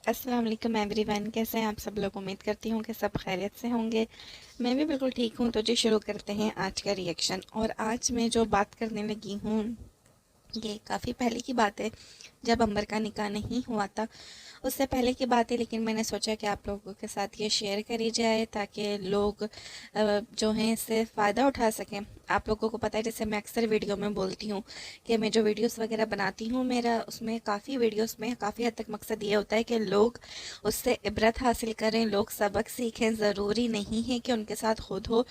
अस्सलाम वालेकुम एवरीवन। कैसे हैं आप सब लोग? उम्मीद करती हूँ कि सब खैरियत से होंगे। मैं भी बिल्कुल ठीक हूँ। तो जी शुरू करते हैं आज का रिएक्शन। और आज मैं जो बात करने लगी हूँ ये काफ़ी पहले की बात है, जब अंबर का निकाह नहीं हुआ था। उससे पहले की बात है, लेकिन मैंने सोचा कि आप लोगों के साथ ये शेयर करी जाए ताकि लोग जो हैं इससे फ़ायदा उठा सकें। आप लोगों को पता है, जैसे मैं अक्सर वीडियो में बोलती हूँ कि मैं जो वीडियोस वगैरह बनाती हूँ, मेरा उसमें काफ़ी वीडियोस में काफ़ी हद तक मकसद ये होता है कि लोग उससे इबरत हासिल करें, लोग सबक सीखें। ज़रूरी नहीं है कि उनके साथ खुद हो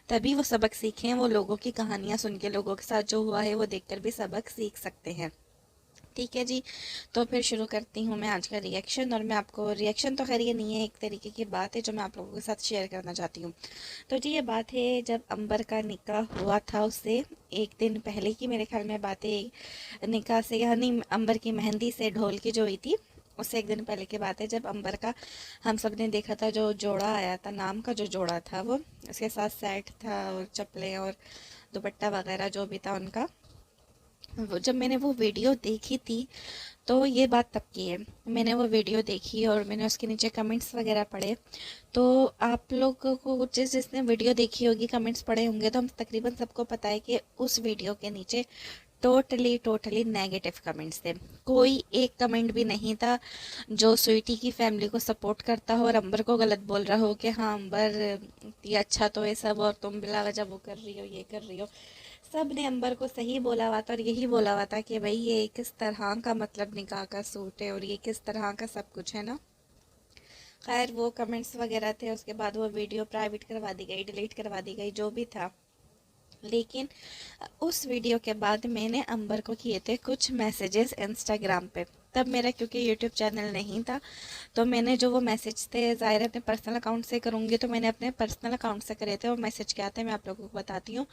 तभी वो सबक सीखें। वो लोगों की कहानियाँ सुन के, लोगों के साथ जो हुआ है वो देखकर भी सबक सीख सकते हैं। ठीक है जी। तो फिर शुरू करती हूँ मैं आज का रिएक्शन। और मैं आपको, रिएक्शन तो खैर ये नहीं है, एक तरीके की बात है जो मैं आप लोगों के साथ शेयर करना चाहती हूँ। तो जी ये बात है, जब अंबर का निकाह हुआ था उससे एक दिन पहले की मेरे ख्याल में बात है। निकाह से यानी अंबर की मेहंदी से ढोल की जो हुई थी उससे एक दिन पहले की बात है, जब अंबर का हम सब ने देखा था जो जोड़ा आया था, नाम का जो जोड़ा था वो, उसके साथ सेट था और चप्पलें और दुपट्टा वगैरह जो भी था उनका। वो जब मैंने वो वीडियो देखी थी तो ये बात तब की है। मैंने वो वीडियो देखी और मैंने उसके नीचे कमेंट्स वगैरह पढ़े। तो आप लोगों को, जिसने वीडियो देखी होगी, कमेंट्स पढ़े होंगे, तो हम तकरीबन सबको पता है कि उस वीडियो के नीचे टोटली टोटली नेगेटिव कमेंट्स थे। कोई एक कमेंट भी नहीं था जो स्वीटी की फैमिली को सपोर्ट करता हो और अंबर को गलत बोल रहा हो कि हाँ अंबर ये अच्छा तो है सब और तुम बिला वजह वो कर रही हो, ये कर रही हो। सब ने अंबर को सही बोला हुआ था और यही बोला हुआ था कि भाई ये किस तरह का मतलब निकाह का सूट है और ये किस तरह का सब कुछ है ना। खैर वो कमेंट्स वगैरह थे, उसके बाद वो वीडियो प्राइवेट करवा दी गई, डिलीट करवा दी गई, जो भी था। लेकिन उस वीडियो के बाद मैंने अंबर को किए थे कुछ मैसेजेस इंस्टाग्राम पे। तब मेरा क्योंकि यूट्यूब चैनल नहीं था, तो मैंने जो वो मैसेज थे, ज़ाहिर है अपने पर्सनल अकाउंट से करूँगी, तो मैंने अपने पर्सनल अकाउंट से करे थे। और मैसेज क्या थे मैं आप लोगों को बताती हूँ।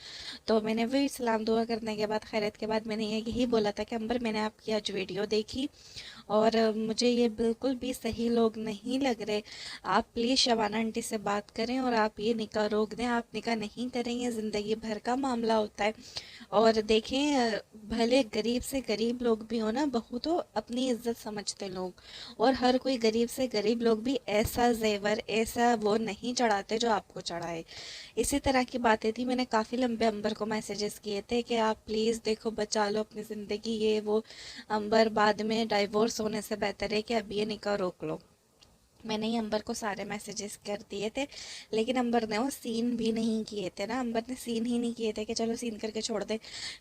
तो मैंने वही सलाम दुआ करने के बाद, खैरियत के बाद, मैंने यही बोला था कि अंबर मैंने आपकी आज वीडियो देखी और मुझे ये बिल्कुल भी सही लोग नहीं लग रहे। आप प्लीज़ शबाना आंटी से बात करें और आप ये निकाह रोक दें। आप निकाह नहीं करेंगे, ज़िंदगी भर का मामला होता है। और देखें भले गरीब से गरीब लोग भी हो ना, बहुत तो अपनी इज्जत समझते लोग। और हर कोई गरीब से गरीब लोग भी ऐसा जेवर, ऐसा वो नहीं चढ़ाते जो आपको चढ़ाए। इसी तरह की बातें थी। मैंने काफ़ी लंबे अंबर को मैसेजेस किए थे कि आप प्लीज़ देखो, बचा लो अपनी ज़िंदगी, ये वो। अंबर बाद में डाइवोर्स होने से बेहतर है कि अब ये निकाह रोक लो। मैंने ही अंबर को सारे मैसेजेस कर दिए थे, लेकिन अंबर ने वो सीन भी नहीं किए थे ना। अंबर ने सीन ही नहीं किए थे कि चलो सीन करके छोड़ दे,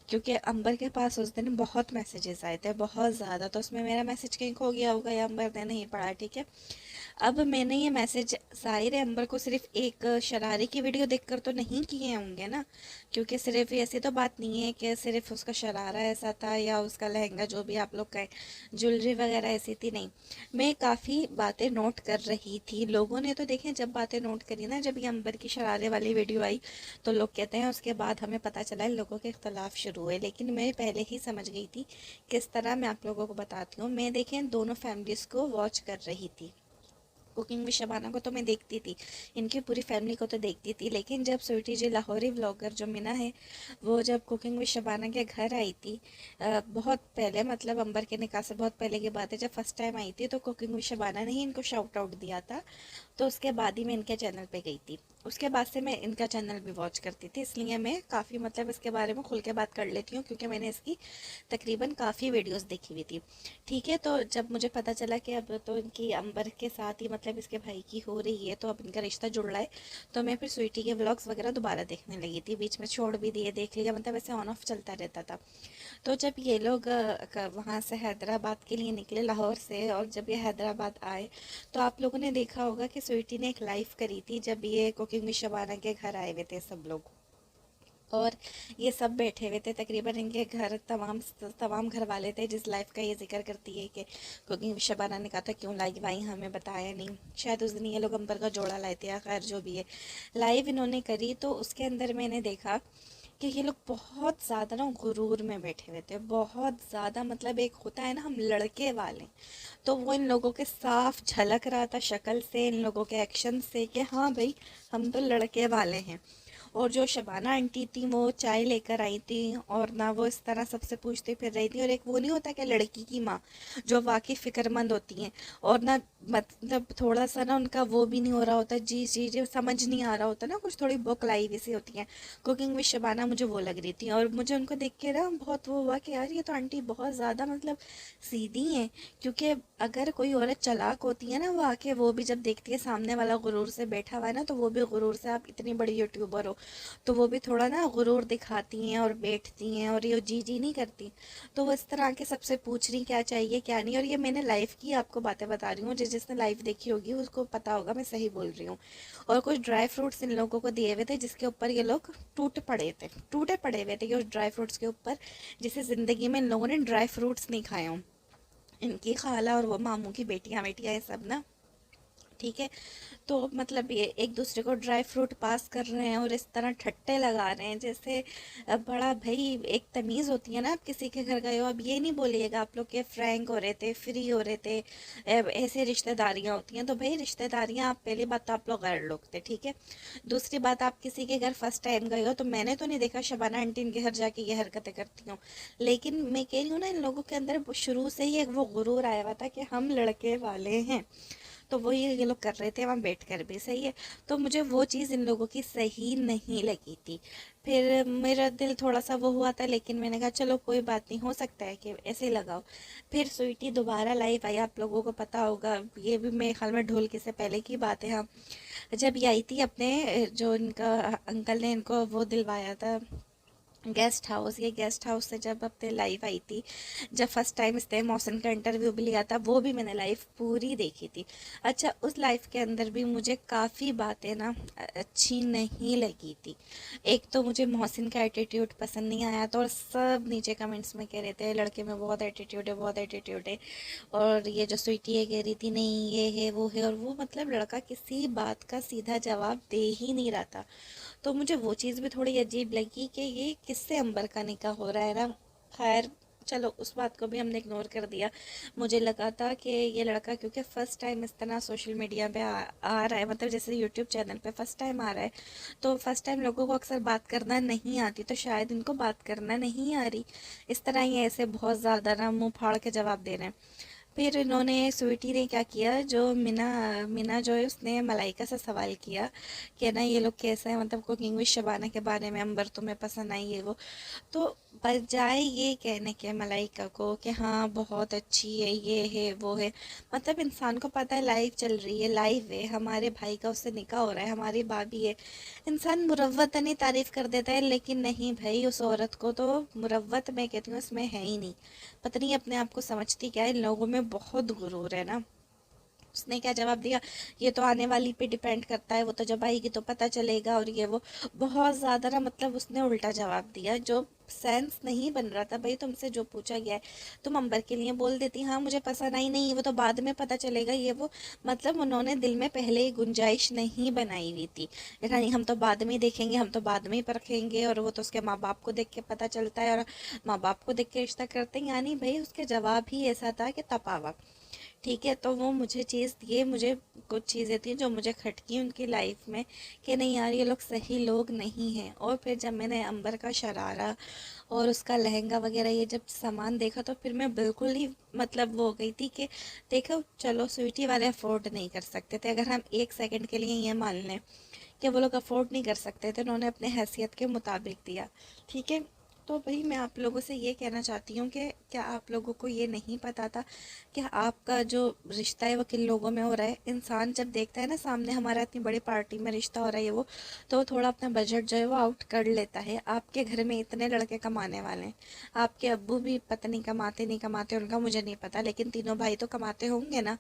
क्योंकि अंबर के पास उस दिन बहुत मैसेजेस आए थे, बहुत ज़्यादा। तो उसमें मेरा मैसेज कहीं खो गया होगा या अंबर ने नहीं पढ़ा, ठीक है। अब मैंने ये मैसेज साहिर अंबर को सिर्फ एक शरारे की वीडियो देखकर तो नहीं किए होंगे ना, क्योंकि सिर्फ ऐसी तो बात नहीं है कि सिर्फ उसका शरारा ऐसा था या उसका लहंगा जो भी आप लोग कहें, ज्वेलरी वगैरह ऐसी थी, नहीं। मैं काफ़ी बातें नोट कर रही थी। लोगों ने तो देखें, जब बातें नोट करी ना, जब ये अंबर की शरारे वाली वीडियो आई, तो लोग कहते हैं उसके बाद हमें पता चला इन लोगों के इख्तलाफ शुरू हुए। लेकिन मैं पहले ही समझ गई थी। किस तरह, मैं आप लोगों को बताती हूँ। मैं देखें दोनों फैमिलीज़ को वॉच कर रही थी। कुकिंग विद शबाना को तो मैं देखती थी, इनकी पूरी फैमिली को तो देखती थी। लेकिन जब स्वीटी जी लाहौरी व्लॉगर जो मिना है, वो जब कुकिंग विद शबाना के घर आई थी, बहुत पहले, मतलब अंबर के निकाह से बहुत पहले की बात है, जब फर्स्ट टाइम आई थी, तो कुकिंग विद शबाना ने ही इनको शाउट आउट दिया था। तो उसके बाद ही मैं इनके चैनल पे गई थी। उसके बाद से मैं इनका चैनल भी वॉच करती थी, इसलिए मैं काफ़ी, मतलब इसके बारे में खुल के बात कर लेती हूँ, क्योंकि मैंने इसकी तकरीबन काफ़ी वीडियोस देखी हुई थी। ठीक है। तो जब मुझे पता चला कि अब तो इनकी अंबर के साथ ही, मतलब इसके भाई की हो रही है, तो अब इनका रिश्ता जुड़ रहा है, तो मैं फिर स्वीटी के व्लॉग्स वगैरह दोबारा देखने लगी थी। बीच में छोड़ भी दिए, देख लिया, मतलब ऐसे ऑन ऑफ चलता रहता था। तो जब ये लोग वहाँ से हैदराबाद के लिए निकले, लाहौर से, और जब ये हैदराबाद आए, तो आप लोगों ने देखा होगा कि स्वीटी ने एक लाइव करी थी जब ये कुकिंग विद शबाना के घर आए हुए थे सब लोग। और ये सब बैठे हुए थे, तकरीबन इनके घर तमाम तमाम घर वाले थे। जिस लाइफ का ये जिक्र करती है कि कुकिंग विद शबाना ने कहा था क्यों लाइव आई, हमें बताया नहीं, शायद उस दिन ये लोग अंबर का जोड़ा लाए थे या खैर जो भी है, लाइव इन्होंने करी। तो उसके अंदर मैंने देखा कि ये लोग बहुत ज़्यादा ना गुरूर में बैठे हुए थे, बहुत ज़्यादा। मतलब एक होता है ना, हम लड़के वाले, तो वो इन लोगों के साफ झलक रहा था शक्ल से, इन लोगों के एक्शन से, कि हाँ भाई हम तो लड़के वाले हैं। और जो शबाना आंटी थी वो चाय लेकर आई थी, और ना वो इस तरह सबसे पूछती फिर रही थी। और एक वो नहीं होता कि लड़की की माँ जो वाकई फिक्रमंद होती हैं, और ना मतलब थोड़ा सा ना उनका वो भी नहीं हो रहा होता, जी जी जी समझ नहीं आ रहा होता ना, कुछ थोड़ी बौखलाई भी सी होती है। कुकिंग विद शबाना मुझे वो लग रही थी, और मुझे उनको देख के ना बहुत वो हुआ कि यार ये तो आंटी बहुत ज़्यादा मतलब सीधी हैं। क्योंकि अगर कोई औरत चालाक होती है ना, वो आके वो भी जब देखती है सामने वाला गुरूर से बैठा हुआ है ना, तो वो भी गुरूर से, आप इतनी बड़ी यूट्यूबर हो तो वो भी थोड़ा ना गुरूर दिखाती हैं और बैठती हैं, और ये जी जी नहीं करती। तो वो इस तरह के सबसे पूछ रही क्या चाहिए क्या नहीं। और ये मैंने लाइव की आपको बातें बता रही हूँ, जिसने लाइव देखी होगी उसको पता होगा मैं सही बोल रही हूँ। और कुछ ड्राई फ्रूट्स इन लोगों को दिए हुए थे, जिसके ऊपर ये लोग टूटे पड़े हुए थे कि उस ड्राई फ्रूट्स के ऊपर, जिसे ज़िंदगी में इन लोगों ने ड्राई फ्रूट्स नहीं खाए हों। इनकी खाला और वो मामू की बेटियां बेटियां ये सब ना, ठीक है। तो मतलब ये एक दूसरे को ड्राई फ्रूट पास कर रहे हैं और इस तरह ठट्टे लगा रहे हैं जैसे बड़ा भाई, एक तमीज़ होती है ना, आप किसी के घर गए हो, अब ये नहीं बोलिएगा आप लोग के फ्रैंक हो रहे थे, फ्री हो रहे थे, ऐसे रिश्तेदारियां होती हैं। तो भाई रिश्तेदारियां, आप पहली बात तो आप लोग गैर लोग थे, ठीक है। दूसरी बात, आप किसी के घर फर्स्ट टाइम गए हो, तो मैंने तो नहीं देखा शबाना आंटी इनके घर जाके ये हरकतें करती हूँ, लेकिन मैं कह रही हूँ ना, इन लोगों के अंदर शुरू से ही एक वो गुरूर आया हुआ था कि हम लड़के वाले हैं। तो वो ये लोग कर रहे थे वहाँ बैठ कर भी, सही है। तो मुझे वो चीज़ इन लोगों की सही नहीं लगी थी। फिर मेरा दिल थोड़ा सा वो हुआ था, लेकिन मैंने कहा चलो कोई बात नहीं, हो सकता है कि ऐसे ही लगाओ। फिर स्वीटी दोबारा लाइव आई, आप लोगों को पता होगा, ये भी मेरे ख्याल में ढोलकी से पहले की बात है। हाँ, जब ये आई थी अपने, जो इनका अंकल ने इनको वो दिलवाया था गेस्ट हाउस, ये गेस्ट हाउस से जब अपने लाइव आई थी, जब फर्स्ट टाइम इसने मौसम का इंटरव्यू भी लिया था, वो भी मैंने लाइव पूरी देखी थी। अच्छा, उस लाइव के अंदर भी मुझे काफ़ी बातें ना अच्छी नहीं लगी थी। एक तो मुझे मोहसिन का एटीट्यूड पसंद नहीं आया था, और सब नीचे कमेंट्स में कह रहे थे लड़के में बहुत एटीट्यूड है, बहुत एटीट्यूड है। और ये जो स्वीटी है कह रही थी नहीं ये है वो है, और वो मतलब लड़का किसी बात का सीधा जवाब दे ही नहीं रहा था। तो मुझे वो चीज़ भी थोड़ी अजीब लगी कि ये किससे अंबर का निकाह हो रहा है ना। खैर, चलो उस बात को भी हमने इग्नोर कर दिया। मुझे लगा था कि ये लड़का क्योंकि फ़र्स्ट टाइम इस तरह सोशल मीडिया पे आ रहा है, मतलब जैसे यूट्यूब चैनल पे फ़र्स्ट टाइम आ रहा है, तो फर्स्ट टाइम लोगों को अक्सर बात करना नहीं आती, तो शायद इनको बात करना नहीं आ रही। इस तरह ही ऐसे बहुत ज़्यादा ना मुंह फाड़ के जवाब दे रहे हैं। फिर इन्होंने, स्वीटी ने क्या किया, जो मीना मीना जो है उसने मलाइका से सवाल किया कि ना ये लोग कैसे हैं, मतलब कुकिंग विद शबाना के बारे में, अंबर तुम्हें पसंद आई है वो। तो बजाय ये कहने के मलाइका को कि हाँ बहुत अच्छी है, ये है वो है, मतलब इंसान को पता है लाइव चल रही है, लाइव है, हमारे भाई का उससे निकाह हो रहा है, हमारी भाभी है, इंसान मुरव्वतन ही तारीफ कर देता है। लेकिन नहीं भाई, उस औरत को तो मुरव्वत मैं कहती हूँ इसमें है ही नहीं। पता नहीं अपने आप को समझती क्या है, इन लोगों में बहुत गुरूर है ना। उसने क्या जवाब दिया, ये तो आने वाली पे डिपेंड करता है, वो तो जब आएगी तो पता चलेगा, और ये वो बहुत ज़्यादा ना, मतलब उसने उल्टा जवाब दिया जो सेंस नहीं बन रहा था। भाई तुमसे जो पूछा गया है, तुम अंबर के लिए बोल देती हाँ मुझे पसंद आई नहीं, वो तो बाद में पता चलेगा, ये वो, मतलब उन्होंने दिल में पहले ही गुंजाइश नहीं बनाई हुई थी। नहीं हम तो बाद में ही देखेंगे, हम तो बाद में ही परखेंगे, और वो तो उसके माँ बाप को देख के पता चलता है, और माँ बाप को देख के रिश्ता करते हैं। यानी भाई उसके जवाब ही ऐसा था कि तपावा, ठीक है। तो वो मुझे चीज़, ये मुझे कुछ चीज़ें थी जो मुझे खटकी उनकी लाइफ में, कि नहीं यार ये लोग सही लोग नहीं हैं। और फिर जब मैंने अंबर का शरारा और उसका लहंगा वगैरह ये जब सामान देखा, तो फिर मैं बिल्कुल ही मतलब वो हो गई थी कि देखो चलो स्वीटी वाले अफोर्ड नहीं कर सकते थे, अगर हम एक सेकंड के लिए ये मान लें कि वो लोग अफोर्ड नहीं कर सकते थे, उन्होंने अपने हैसियत के मुताबिक दिया, ठीक है। तो भाई मैं आप लोगों से ये कहना चाहती हूँ कि क्या आप लोगों को ये नहीं पता था कि आपका जो रिश्ता है वो किन लोगों में हो रहा है। इंसान जब देखता है ना सामने हमारा इतनी बड़ी पार्टी में रिश्ता हो रहा है वो, तो वो थोड़ा अपना बजट जो है वो आउट कर लेता है। आपके घर में इतने लड़के कमाने वाले हैं, आपके अब्बू भी पता नहीं कमाते नहीं कमाते, उनका मुझे नहीं पता, लेकिन तीनों भाई तो कमाते होंगे ना।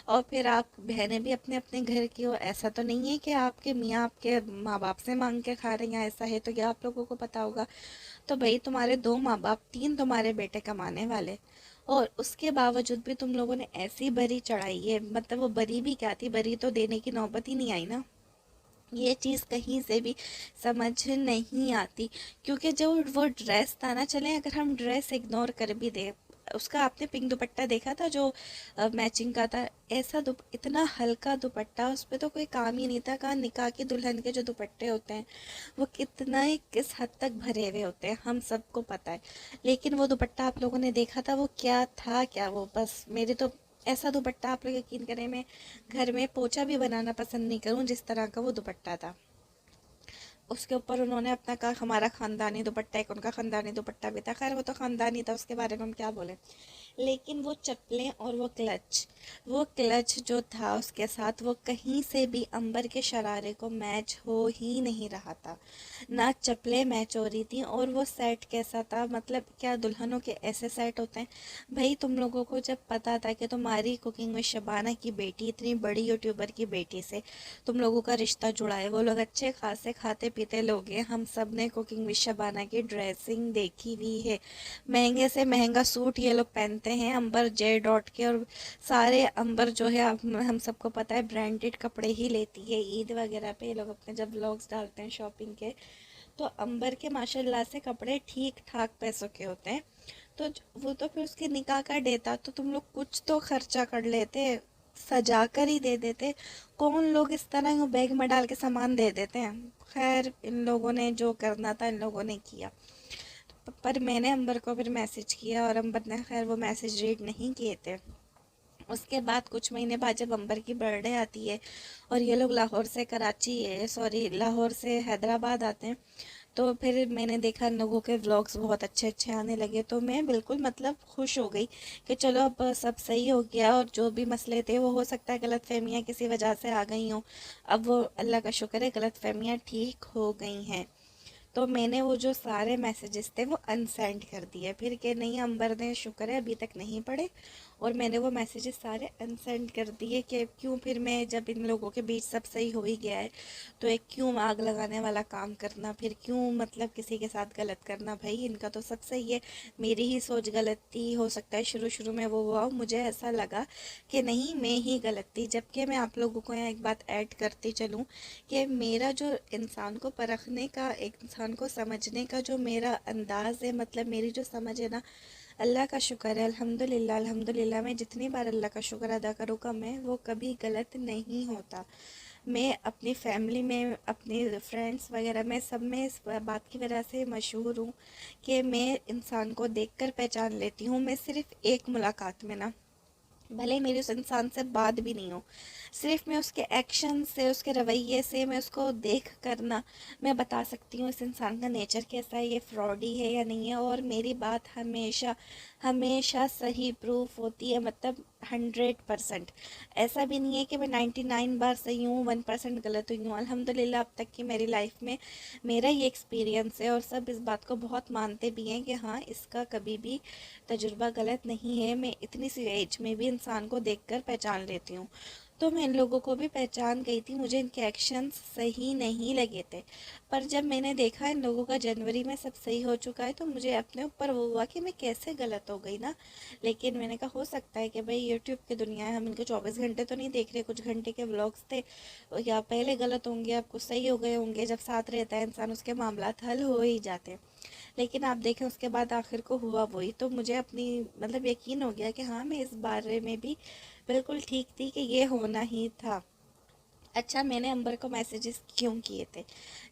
और फिर आप बहनें भी अपने अपने घर की हो, ऐसा तो नहीं है कि आपके मियाँ आपके माँ बाप से मांग के खा रहे हैं, ऐसा है तो क्या आप लोगों को पता होगा। तो भाई तुम्हारे दो माँ बाप, तीन तुम्हारे बेटे कमाने वाले, और उसके बावजूद भी तुम लोगों ने ऐसी बरी चढ़ाई है, मतलब वो बरी भी क्या थी, बरी तो देने की नौबत ही नहीं आई ना। ये चीज़ कहीं से भी समझ नहीं आती। क्योंकि जो वो ड्रेस था ना, चले अगर हम ड्रेस इग्नोर कर भी दे, उसका आपने पिंक दुपट्टा देखा था जो मैचिंग का था, ऐसा इतना हल्का दुपट्टा, उस पर तो कोई काम ही नहीं था। कहाँ निकाह की दुल्हन के जो दुपट्टे होते हैं वो कितना ही किस हद तक भरे हुए होते हैं हम सबको पता है। लेकिन वो दुपट्टा आप लोगों ने देखा था, वो क्या था, क्या वो बस मेरे तो ऐसा दुपट्टा आप लोग यकीन करें, मैं घर में पोछा भी बनाना पसंद नहीं करूं जिस तरह का वो दुपट्टा था। उसके ऊपर उन्होंने अपना कहा हमारा खानदानी दुपट्टा, एक उनका खानदानी दुपट्टा भी था। खैर वो तो खानदानी था, उसके बारे में हम क्या बोले। लेकिन वो चप्पलें और वो क्लच जो था उसके साथ, वो कहीं से भी अंबर के शरारे को मैच हो ही नहीं रहा था। ना चप्पलें मैच हो रही थी, और वो सेट कैसा था, मतलब क्या दुल्हनों के ऐसे सेट होते हैं। भाई तुम लोगों को जब पता था कि तुम्हारी कुकिंग में शबाना की बेटी, इतनी बड़ी यूट्यूबर की बेटी से तुम लोगों का रिश्ता जुड़ा है, वो लोग अच्छे खासे खाते पीते लोग हैं, हम सब ने कुकिंग विद शबाना की ड्रेसिंग देखी हुई है। महंगे से महंगा सूट ये लोग पहनते हैं अंबर जे डॉट के, और सारे अंबर जो है हम सबको पता है ब्रांडेड कपड़े ही लेती है। ईद वगैरह पे ये लोग अपने जब व्लॉग्स डालते हैं शॉपिंग के, तो अंबर के माशाल्लाह से कपड़े ठीक ठाक पैसों के होते हैं। तो वो तो फिर उसके निकाह का डे था, तो तुम लोग कुछ तो खर्चा कर लेते, सजा कर ही दे देते। कौन लोग इस तरह बैग में डाल के सामान दे देते हैं। खैर इन लोगों ने जो करना था इन लोगों ने किया। पर मैंने अंबर को फिर मैसेज किया, और अंबर ने खैर वो मैसेज रीड नहीं किए थे। उसके बाद कुछ महीने बाद जब अंबर की बर्थडे आती है, और ये लोग लाहौर से कराची है, सॉरी लाहौर से हैदराबाद आते हैं, तो फिर मैंने देखा इन लोगों के व्लॉग्स बहुत अच्छे अच्छे आने लगे, तो मैं बिल्कुल मतलब खुश हो गई कि चलो अब सब सही हो गया, और जो भी मसले थे वो हो सकता है गलत फहमियाँ किसी वजह से आ गई हों, अब वो अल्लाह का शुक्र है गलत फहमियाँ ठीक हो गई हैं। तो मैंने वो जो सारे मैसेजेस थे वो अनसेंड कर दिए फिर, कि नहीं अंबर ने शुक्र है अभी तक नहीं पढ़े, और मैंने वो मैसेजेस सारे अनसेंड कर दिए कि क्यों फिर मैं, जब इन लोगों के बीच सब सही हो ही गया है तो एक क्यों आग लगाने वाला काम करना, फिर क्यों मतलब किसी के साथ गलत करना। भाई इनका तो सब सही है, मेरी ही सोच गलत थी, हो सकता है शुरू शुरू में वो हुआ, मुझे ऐसा लगा कि नहीं मैं ही गलत थी। जबकि मैं आप लोगों को यहाँ एक बात ऐड करती चलूँ कि मेरा जो इंसान को परखने का, एक इंसान को समझने का जो मेरा अंदाज़ है, मतलब मेरी जो समझ है ना, अल्लाह का शुक्र है, अल्हम्दुलिल्लाह अल्हम्दुलिल्लाह, मैं जितनी बार अल्लाह का शुक्र अदा करूँ कम है, वो कभी गलत नहीं होता। मैं अपनी फैमिली में, अपनी फ्रेंड्स वगैरह में, सब में इस बात की वजह से मशहूर हूँ कि मैं इंसान को देखकर पहचान लेती हूँ। मैं सिर्फ़ एक मुलाकात में ना, भले मेरी उस इंसान से बात भी नहीं हो, सिर्फ मैं उसके एक्शन से, उसके रवैये से, मैं उसको देख कर ना, मैं बता सकती हूँ इस इंसान का नेचर कैसा है, ये फ्रॉडी है या नहीं है। और मेरी बात हमेशा हमेशा सही प्रूफ होती है, मतलब 100%। ऐसा भी नहीं है कि मैं 99 बार सही हूँ 1% गलत हुई हूँ। अल्हम्दुलिल्लाह अब तक की मेरी लाइफ में मेरा ये एक्सपीरियंस है, और सब इस बात को बहुत मानते भी हैं कि हाँ इसका कभी भी तजुर्बा गलत नहीं है। मैं इतनी सी एज में भी इंसान को देखकर पहचान लेती हूँ। तो मैं इन लोगों को भी पहचान गई थी, मुझे इनके एक्शंस सही नहीं लगे थे। पर जब मैंने देखा इन लोगों का जनवरी में सब सही हो चुका है, तो मुझे अपने ऊपर वो हुआ कि मैं कैसे गलत हो गई ना। लेकिन मैंने कहा हो सकता है कि भाई यूट्यूब की दुनिया है, हम इनको 24 घंटे तो नहीं देख रहे, कुछ घंटे के व्लॉग्स थे, या पहले गलत होंगे अब कुछ सही हो गए होंगे। जब साथ रहता है इंसान उसके मामला हल हो ही जाते हैं। लेकिन आप देखें उसके बाद आखिर को हुआ वही, तो मुझे अपनी मतलब यकीन हो गया कि हाँ मैं इस बारे में भी बिल्कुल ठीक थी कि ये होना ही था। अच्छा मैंने अंबर को मैसेजेस क्यों किए थे,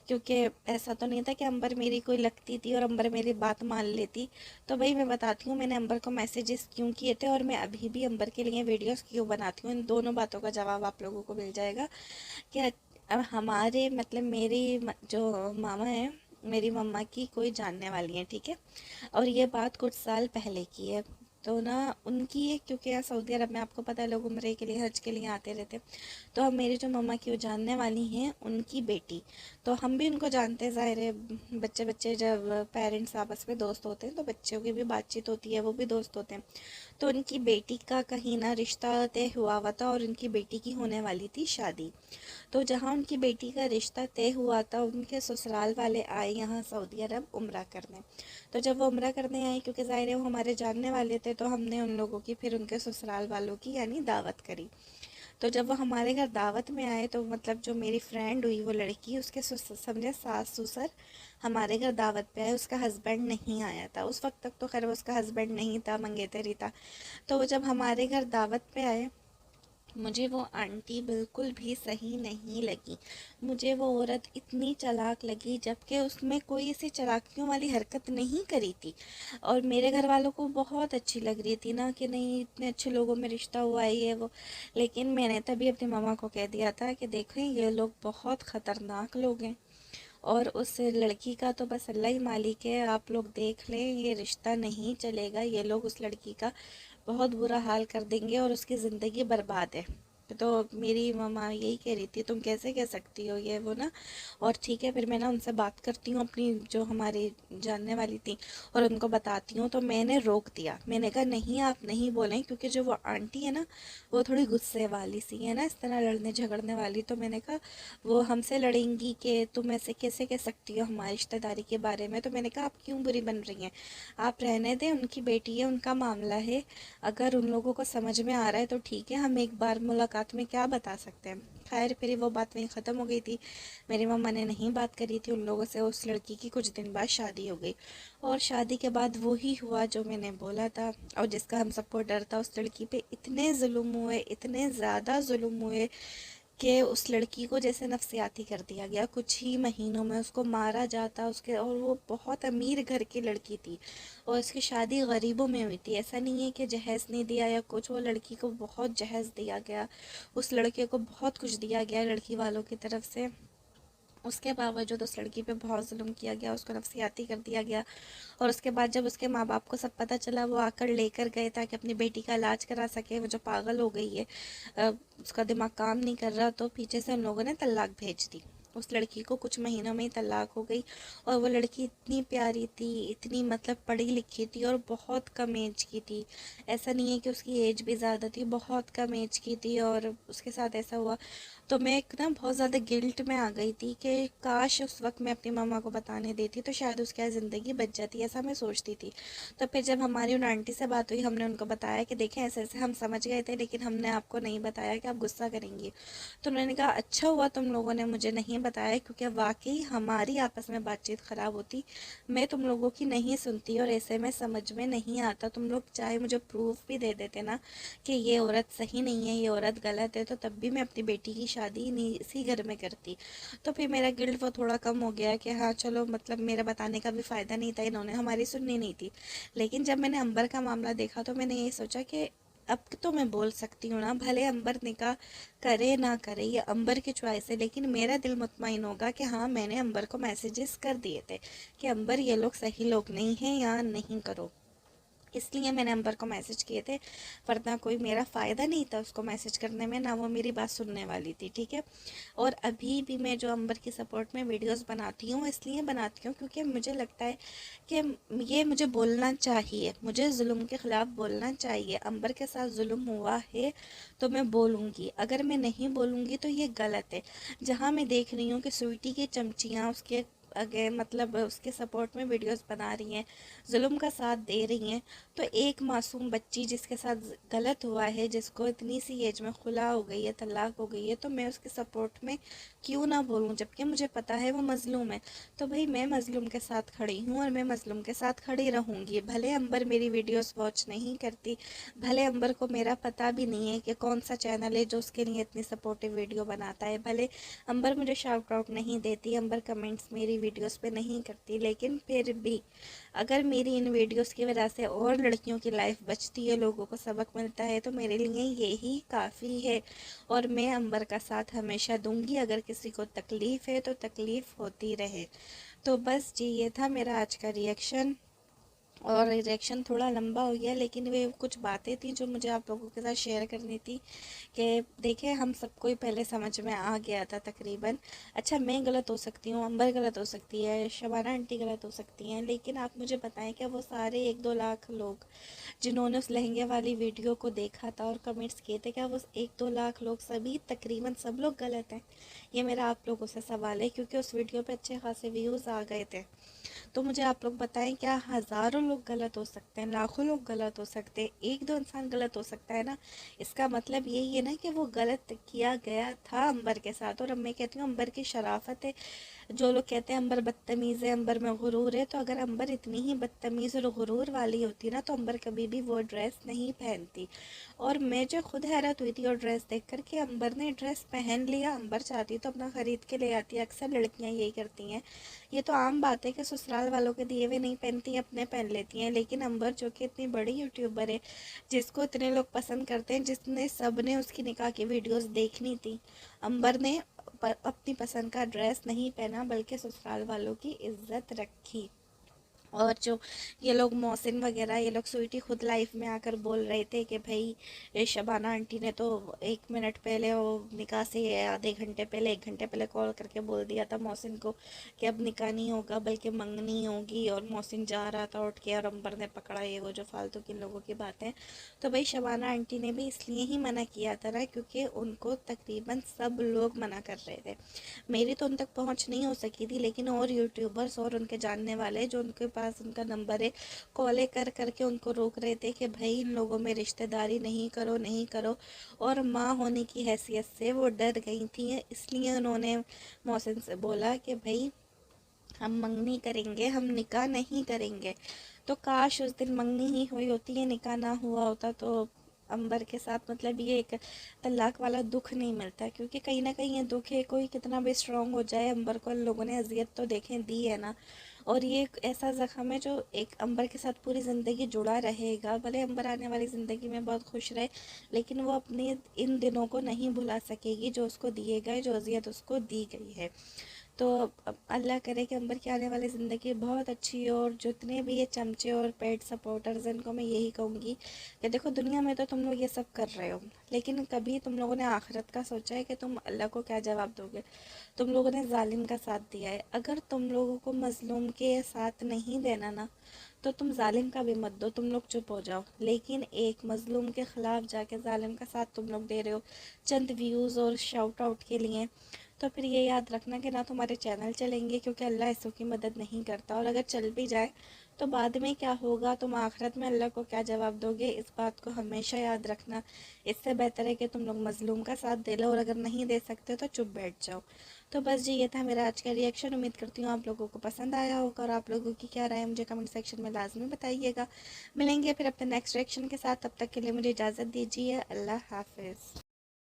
क्योंकि ऐसा तो नहीं था कि अंबर मेरी कोई लगती थी और अंबर मेरी बात मान लेती। तो भाई मैं बताती हूँ मैंने अंबर को मैसेजेस क्यों किए थे, और मैं अभी भी अंबर के लिए वीडियोस क्यों बनाती हूँ। इन दोनों बातों का जवाब आप लोगों को मिल जाएगा कि अब हमारे मतलब मेरी जो मामा है, मेरी मम्मा की कोई जानने वाली है, ठीक है। और ये बात कुछ साल पहले की है। तो ना उनकी है, क्योंकि यहाँ सऊदी अरब में आपको पता है लोग उम्रे के लिए हज के लिए आते रहते हैं। तो अब मेरी जो मम्मा की वो जानने वाली हैं उनकी बेटी, तो हम भी उनको जानते हैं, ज़ाहिर है बच्चे बच्चे जब पेरेंट्स आपस में दोस्त होते हैं तो बच्चों की भी बातचीत होती है, वो भी दोस्त होते हैं। तो उनकी बेटी का कहीं ना रिश्ता तय हुआ हुआ था, और उनकी बेटी की होने वाली थी शादी। तो जहाँ उनकी बेटी का रिश्ता तय हुआ था, उनके ससुराल वाले आए यहाँ सऊदी अरब उम्रा करने। तो जब वो उम्रा करने आए, क्योंकि ज़ाहिर है वो हमारे जानने वाले थे, तो हमने उन लोगों की फिर उनके ससुराल वालों की यानी दावत करी। तो जब वो हमारे घर दावत में आए तो मतलब जो मेरी फ्रेंड हुई वो लड़की, उसके समझे सास ससुर हमारे घर दावत पे आए, उसका हस्बैंड नहीं आया था उस वक्त तक। तो खैर वो उसका हस्बैंड नहीं था, मंगेतरी था। तो वो जब हमारे घर दावत पे आए, मुझे वो आंटी बिल्कुल भी सही नहीं लगी। मुझे वो औरत इतनी चालाक लगी, जबकि उसमें कोई ऐसी चालाकियों वाली हरकत नहीं करी थी। और मेरे घर वालों को बहुत अच्छी लग रही थी ना, कि नहीं इतने अच्छे लोगों में रिश्ता हुआ है ये वो। लेकिन मैंने तभी अपनी मामा को कह दिया था कि देखें ये लोग बहुत ख़तरनाक लोग हैं, और उस लड़की का तो बस अल्लाह ही मालिक है, आप लोग देख लें, ये रिश्ता नहीं चलेगा, ये लोग उस लड़की का बहुत बुरा हाल कर देंगे और उसकी ज़िंदगी बर्बाद है। तो मेरी मम्मा यही कह रही थी तुम कैसे कह सकती हो ये वो ना। और ठीक है, फिर मैं ना उनसे बात करती हूँ अपनी जो हमारी जानने वाली थी, और उनको बताती हूँ। तो मैंने रोक दिया, मैंने कहा नहीं आप नहीं बोलें, क्योंकि जो वो आंटी है ना वो थोड़ी गुस्से वाली सी है ना, इस तरह लड़ने झगड़ने वाली। तो मैंने कहा वो हमसे लड़ेंगी कि तुम ऐसे कैसे कह सकती हो हमारी रिश्तेदारी के बारे में। तो मैंने कहा आप क्यों बुरी बन रही हैं, आप रहने दें, उनकी बेटी है, उनका मामला है। अगर उन लोगों को समझ में आ रहा है तो ठीक है, हम एक बार मुलाकात में क्या बता सकते हैं। खैर फिर वो बात वहीं ख़त्म हो गई थी। मेरी मम्मा ने नहीं बात करी थी उन लोगों से। उस लड़की की कुछ दिन बाद शादी हो गई, और शादी के बाद वो ही हुआ जो मैंने बोला था, और जिसका हम सबको डर था। उस लड़की पे इतने जुल्म हुए, इतने ज़्यादा जुल्म हुए, कि उस लड़की को जैसे नफसियाती कर दिया गया। कुछ ही महीनों में उसको मारा जाता उसके, और वो बहुत अमीर घर की लड़की थी, और उसकी शादी गरीबों में हुई थी। ऐसा नहीं है कि जहेज़ नहीं दिया या कुछ, वो लड़की को बहुत जहेज़ दिया गया, उस लड़के को बहुत कुछ दिया गया लड़की वालों की तरफ से। उसके बावजूद उस लड़की पे बहुत जुल्म किया गया, उसको नफसियाती कर दिया गया। और उसके बाद जब उसके माँ बाप को सब पता चला, वो आकर लेकर गए ताकि अपनी बेटी का इलाज करा सके, वो जो पागल हो गई है, अ, उसका दिमाग काम नहीं कर रहा। तो पीछे से उन लोगों ने तलाक भेज दी। उस लड़की को कुछ महीनों में ही तलाक हो गई। और वो लड़की इतनी प्यारी थी, इतनी मतलब पढ़ी लिखी थी, और बहुत कम एज की थी। ऐसा नहीं है कि उसकी एज भी ज़्यादा थी, बहुत कम एज की थी, और उसके साथ ऐसा हुआ। तो मैं एक ना बहुत ज़्यादा गिल्ट में आ गई थी कि काश उस वक्त मैं अपनी मम्मा को बताने देती तो शायद उसकी आज ज़िंदगी बच जाती, ऐसा मैं सोचती थी। तो फिर जब हमारी उन आंटी से बात हुई, हमने उनको बताया कि देखें ऐसे ऐसे हम समझ गए थे, लेकिन हमने आपको नहीं बताया कि आप गुस्सा करेंगी। तो उन्होंने कहा अच्छा हुआ तुम लोगों ने मुझे नहीं बताया, क्योंकि वाकई हमारी आपस में बातचीत ख़राब होती, मैं तुम लोगों की नहीं सुनती, और ऐसे में समझ में नहीं आता। तुम लोग चाहे मुझे प्रूफ भी दे देते ना कि ये औरत सही नहीं है, ये औरत गलत है, तो तब भी मैं अपनी बेटी की शादी नहीं इसी घर में करती। तो फिर मेरा गिल्ट वो थोड़ा कम हो गया कि हाँ चलो, मतलब मेरा बताने का भी फ़ायदा नहीं था, इन्होंने हमारी सुननी नहीं थी। लेकिन जब मैंने अंबर का मामला देखा तो मैंने ये सोचा कि अब तो मैं बोल सकती हूँ ना, भले अंबर निकाह करे ना करे, ये अंबर की चॉइस है, लेकिन मेरा दिल मुतमईन होगा कि हाँ मैंने अंबर को मैसेजेस कर दिए थे कि अंबर ये लोग सही लोग नहीं हैं, या नहीं करो। इसलिए मैंने अंबर को मैसेज किए थे, वरना कोई मेरा फ़ायदा नहीं था उसको मैसेज करने में, ना वो मेरी बात सुनने वाली थी, ठीक है। और अभी भी मैं जो अंबर की सपोर्ट में वीडियोस बनाती हूँ, इसलिए बनाती हूँ क्योंकि मुझे लगता है कि ये मुझे बोलना चाहिए, मुझे जुल्म के ख़िलाफ़ बोलना चाहिए। अंबर के साथ जुल्म हुआ है तो मैं बोलूँगी, अगर मैं नहीं बोलूँगी तो ये गलत है। जहाँ मैं देख रही हूँ कि स्वीटी की चमचियाँ उसके अगे मतलब उसके सपोर्ट में वीडियोस बना रही हैं, जुल्म का साथ दे रही हैं, तो एक मासूम बच्ची जिसके साथ गलत हुआ है, जिसको इतनी सी एज में खुला हो गई है, तलाक हो गई है, तो मैं उसके सपोर्ट में क्यों ना बोलूं, जबकि मुझे पता है वो मजलूम है। तो भाई मैं मजलूम के साथ खड़ी हूँ, और मैं मजलूम के साथ खड़ी रहूँगी। भले अंबर मेरी वीडियोस वॉच नहीं करती, भले अंबर को मेरा पता भी नहीं है कि कौन सा चैनल है जो उसके लिए इतनी सपोर्टिव वीडियो बनाता है, भले अंबर मुझे शाउट आउट नहीं देती, अंबर कमेंट्स मेरी वीडियोस पे नहीं करती, लेकिन फिर भी अगर मेरी इन वीडियोस की वजह से और लड़कियों की लाइफ बचती है, लोगों को सबक मिलता है, तो मेरे लिए यही काफ़ी है। और मैं अंबर का साथ हमेशा दूंगी, अगर किसी को तकलीफ़ है तो तकलीफ़ होती रहे। तो बस जी ये था मेरा आज का रिएक्शन। और रिएक्शन थोड़ा लंबा हो गया, लेकिन वे कुछ बातें थी जो मुझे आप लोगों के साथ शेयर करनी थी। कि देखिए हम सबको ही पहले समझ में आ गया था तकरीबन। अच्छा मैं गलत हो सकती हूँ, अंबर गलत हो सकती है, शबाना आंटी गलत हो सकती हैं, लेकिन आप मुझे बताएं क्या वो सारे 1-2 लाख लोग जिन्होंने उस लहंगे वाली वीडियो को देखा था और कमेंट्स किए थे, क्या वो 1-2 लाख लोग सभी तकरीबन सब लोग गलत हैं? ये मेरा आप लोगों से सवाल है, क्योंकि उस वीडियो पे अच्छे खासे व्यूज़ आ गए थे। तो मुझे आप लोग बताएं क्या हज़ारों लोग लोग गलत हो सकते हैं, लाखों लोग गलत हो सकते हैं, एक दो इंसान गलत हो सकता है ना, इसका मतलब यही है ना कि वो गलत किया गया था अंबर के साथ। और अब मैं कहती हूँ अंबर की शराफत है। जो लोग कहते हैं अंबर बदतमीज़ है, अंबर में गुरूर है, तो अगर अंबर इतनी ही बदतमीज़ और गुरूर वाली होती ना तो अंबर कभी भी वो ड्रेस नहीं पहनती। और मैं जो खुद हैरत हुई थी और ड्रेस देख कर कि अंबर ने ड्रेस पहन लिया, अंबर चाहती तो अपना ख़रीद के ले आती, अक्सर लड़कियां यही करती हैं। ये तो आम बात है कि ससुराल वालों के दिए हुए नहीं पहनती, अपने पहन लेती हैं। लेकिन अंबर जो कि इतनी बड़ी यूट्यूबर है, जिसको इतने लोग पसंद करते हैं, जिसने सब ने उसकी निकाह की वीडियोस देखनी थी, अंबर ने अपनी पसंद का ड्रेस नहीं पहना बल्कि ससुराल वालों की इज्जत रखी। और जो ये लोग मोहसिन वगैरह, ये लोग स्वीटी खुद लाइफ में आकर बोल रहे थे कि भाई ये शबाना आंटी ने तो 1 मिनट पहले, वो निकाह से आधे घंटे पहले 1 घंटे पहले कॉल करके बोल दिया था मोहसिन को कि अब निकाह नहीं होगा बल्कि मंगनी होगी, और मोहसिन जा रहा था उठ के और अंबर ने पकड़ा, ये वो जो फालतू के लोगों की बातें। तो भाई शबाना आंटी ने भी इसलिए ही मना किया था ना क्योंकि उनको तकरीबन सब लोग मना कर रहे थे। मेरी तो उन तक पहुंच नहीं हो सकी थी, लेकिन और यूट्यूबर्स और उनके जानने वाले जो उनके पास उनका नंबर है, कॉलें कर करके उनको रोक रहे थे कि भाई इन लोगों में रिश्तेदारी नहीं करो, नहीं करो। और माँ होने की हैसियत से वो डर गई थी, इसलिए उन्होंने मोहसिन से बोला कि भाई हम मंगनी करेंगे, हम निकाह नहीं करेंगे। तो काश उस दिन मंगनी ही हुई होती है, निकाह ना हुआ होता तो अंबर के साथ मतलब ये एक तलाक वाला दुख नहीं मिलता। क्योंकि कहीं ना कहीं ये दुख है, कोई कितना भी स्ट्रांग हो जाए, अंबर को लोगों ने अजियत तो देखें दी है ना। और ये एक ऐसा जख्म है जो एक अंबर के साथ पूरी ज़िंदगी जुड़ा रहेगा। भले अंबर आने वाली ज़िंदगी में बहुत खुश रहे, लेकिन वो अपने इन दिनों को नहीं भुला सकेगी जो उसको दिए गए, जो अजियत उसको दी गई है। तो अब अल्लाह करे कि अंबर की आने वाली ज़िंदगी बहुत अच्छी हो। और जितने भी ये चमचे और पेड सपोर्टर्स हैं, इनको मैं यही कहूँगी कि देखो दुनिया में तो तुम लोग ये सब कर रहे हो, लेकिन कभी तुम लोगों ने आखिरत का सोचा है कि तुम अल्लाह को क्या जवाब दोगे। तुम लोगों ने जालिम का साथ दिया है, अगर तुम लोगों को मजलूम के साथ नहीं देना ना, तो तुम जालिम का भी मत दो, तुम लोग चुप हो जाओ। लेकिन एक मजलूम के ख़िलाफ़ जाके जालिम का साथ तुम लोग दे रहे हो चंद व्यूज़ और शाउट आउट के लिए। तो फिर ये याद रखना कि ना तुम्हारे चैनल चलेंगे, क्योंकि अल्लाह ऐसों की मदद नहीं करता। और अगर चल भी जाए तो बाद में क्या होगा, तुम आखिरत में अल्लाह को क्या जवाब दोगे, इस बात को हमेशा याद रखना। इससे बेहतर है कि तुम लोग मजलूम का साथ दे लो, और अगर नहीं दे सकते तो चुप बैठ जाओ। तो बस जी ये था मेरा आज का रिएक्शन। उम्मीद करती हूँ आप लोगों को पसंद आया होगा, और आप लोगों की क्या राय है मुझे कमेंट सेक्शन में लाजमी बताइएगा। मिलेंगे फिर अपने नेक्स्ट रिएक्शन के साथ, तब तक के लिए मुझे इजाज़त दीजिए। अल्लाह हाफिज़।